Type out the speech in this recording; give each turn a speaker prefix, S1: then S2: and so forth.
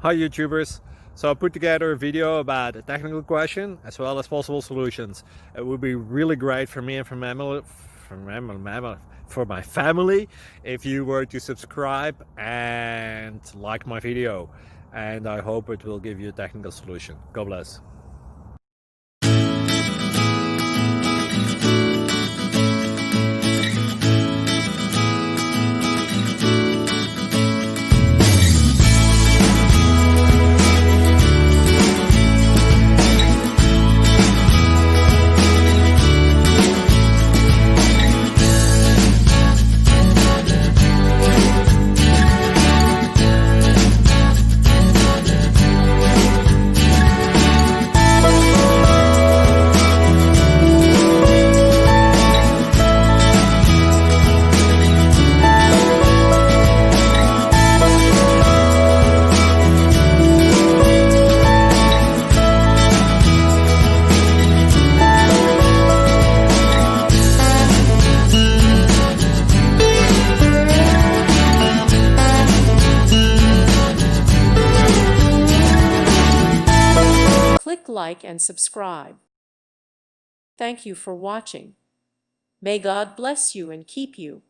S1: Hi YouTubers! So I put together a video about a technical question as well as possible solutions. It would be really great for me and for my family if you were to subscribe and like my video, and I hope it will give you a technical solution. God bless.
S2: Click like and subscribe. Thank you for watching. May God bless you and keep you.